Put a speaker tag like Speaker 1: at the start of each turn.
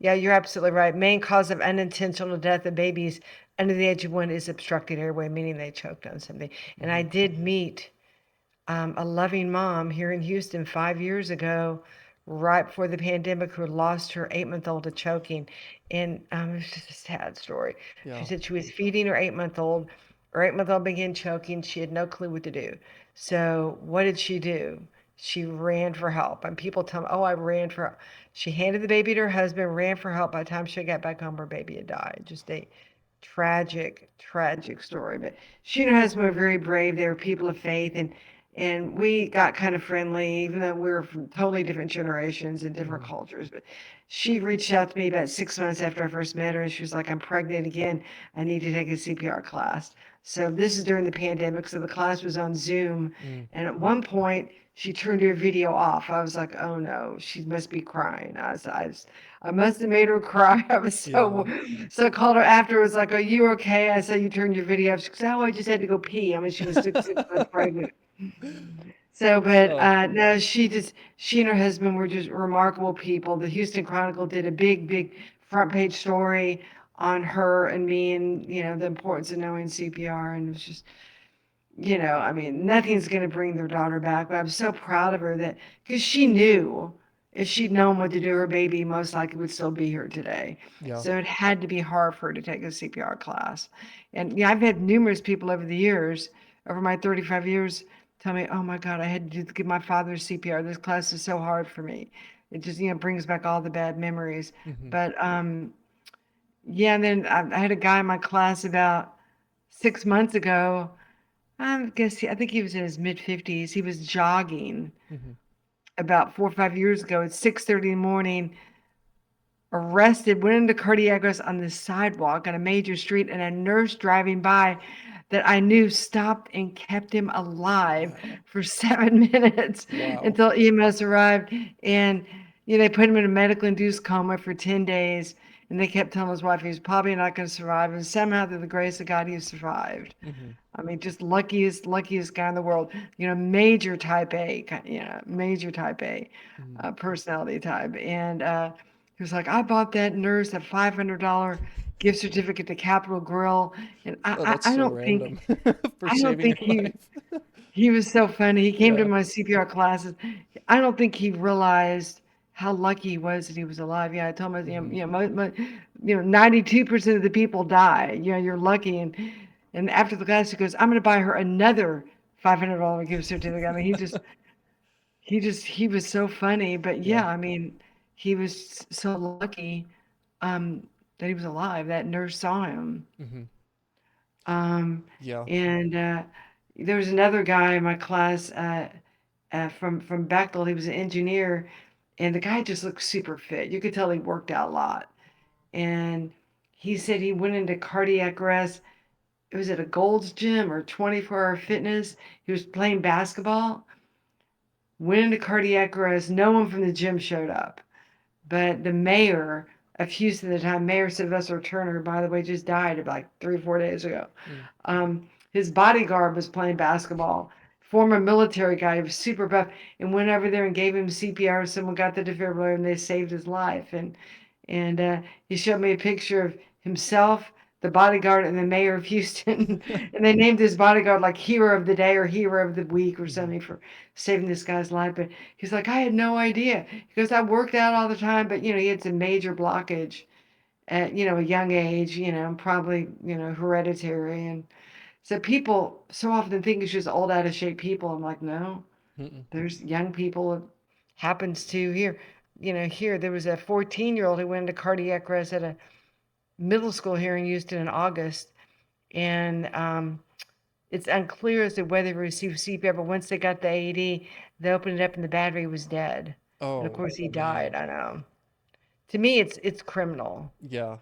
Speaker 1: Yeah, you're absolutely right. Main cause of unintentional death of babies under the age of 1 is obstructed airway, meaning they choked on something. And I
Speaker 2: Hmm.
Speaker 1: did meet a loving mom here in Houston 5 years ago, right before the pandemic, who lost her 8-month-old to choking. And it's just a sad story. She
Speaker 2: Yeah.
Speaker 1: said she was feeding her 8-month-old. Her 8-month-old began choking. She had no clue what to do. So what did she do? She ran for help. And people tell me, oh, I ran for help. She handed the baby to her husband, ran for help. By the time she got back home, her baby had died. Just a tragic, tragic story. But she and her husband were very brave. They were people of faith, and we got kind of friendly, even though we were from totally different generations and different
Speaker 2: Hmm.
Speaker 1: cultures. But she reached out to me about 6 months after I first met her, and she was like, "I'm pregnant again. I need to take a CPR class." So this is during the pandemic, so the class was on Zoom,
Speaker 2: Mm.
Speaker 1: and at one point she turned her video off. I was like, "Oh no, she must be crying." I must have made her cry. I was
Speaker 2: Yeah.
Speaker 1: so I called her afterwards, like, "Are you okay?" I said, "You turned your video off." She goes, "Oh, I just had to go pee." I mean, she was 6 months pregnant. So, but
Speaker 2: Oh.
Speaker 1: no, she and her husband were just remarkable people. The Houston Chronicle did a big, big front page story on her and me, and the importance of knowing CPR. And it was just, I mean, nothing's going to bring their daughter back. But I'm so proud of her, that because she knew if she'd known what to do, her baby most likely would still be here today.
Speaker 2: Yeah.
Speaker 1: So it had to be hard for her to take a CPR class. And yeah, I've had numerous people over the years, over my 35 years, tell me, "Oh my God, I had to give my father CPR. This class is so hard for me." It just, brings back all the bad memories.
Speaker 2: Hmm.
Speaker 1: But yeah, and then I had a guy in my class about 6 months ago. I think he was in his mid 50s. He was jogging
Speaker 2: Hmm.
Speaker 1: about 4 or 5 years ago at 6:30 in the morning, arrested, went into cardiac arrest on the sidewalk on a major street, and a nurse driving by that I knew stopped and kept him alive
Speaker 2: Wow.
Speaker 1: for 7 minutes
Speaker 2: Wow.
Speaker 1: until EMS arrived. And they put him in a medically induced coma for 10 days. And they kept telling his wife he was probably not going to survive. And somehow, through the grace of God, he survived.
Speaker 2: Hmm.
Speaker 1: I mean, just luckiest, luckiest guy in the world. Major type A, major type A
Speaker 2: Hmm.
Speaker 1: personality type. And he was like, "I bought that nurse a $500 gift certificate to Capitol Grill," and
Speaker 2: Oh, that's
Speaker 1: I
Speaker 2: so
Speaker 1: don't
Speaker 2: random
Speaker 1: think
Speaker 2: for
Speaker 1: I don't
Speaker 2: saving
Speaker 1: think
Speaker 2: your life.
Speaker 1: he was so funny. He came to
Speaker 2: Yeah.
Speaker 1: my CPR classes. I don't think he realized how lucky he was that he was alive. Yeah, I told him,
Speaker 2: Hmm.
Speaker 1: 92% of the people die. You're lucky. And after the class, he goes, "I'm going to buy her another $500 gift certificate." I mean, he was so funny. But
Speaker 2: Yeah.
Speaker 1: yeah, I mean, he was so lucky that he was alive. That nurse saw him.
Speaker 2: Hmm.
Speaker 1: Um,
Speaker 2: Yeah.
Speaker 1: and there was another guy in my class from Bechtel. He was an engineer, and the guy just looked super fit. You could tell he worked out a lot. And he said he went into cardiac arrest. It was at a Gold's Gym or 24-hour fitness. He was playing basketball, went into cardiac arrest. No one from the gym showed up. But the mayor of Houston at the time, Mayor Sylvester Turner, by the way, just died like 3 or 4 days ago.
Speaker 2: Mm.
Speaker 1: His bodyguard was playing basketball. Former military guy, he was super buff, and went over there and gave him CPR. Someone got the defibrillator, and they saved his life. And he showed me a picture of himself, the bodyguard, and the mayor of Houston. And they named his bodyguard like Hero of the Day or Hero of the Week or
Speaker 2: Hmm.
Speaker 1: something for saving this guy's life. But he's like, "I had no idea." He goes, "I worked out all the time, but he had some major blockage at a young age. Probably hereditary." And so people so often think it's just old, out of shape people. I'm like, no,
Speaker 2: Mm-mm.
Speaker 1: there's young people. It happens to here. Here there was a 14-year-old who went into cardiac arrest at a middle school here in Houston in August, and it's unclear as to whether he received CPR. But once they got the AED, they opened it up, and the battery was dead. And of
Speaker 2: Oh
Speaker 1: course, he died.
Speaker 2: man.
Speaker 1: I know. To me, it's criminal.
Speaker 2: Yeah.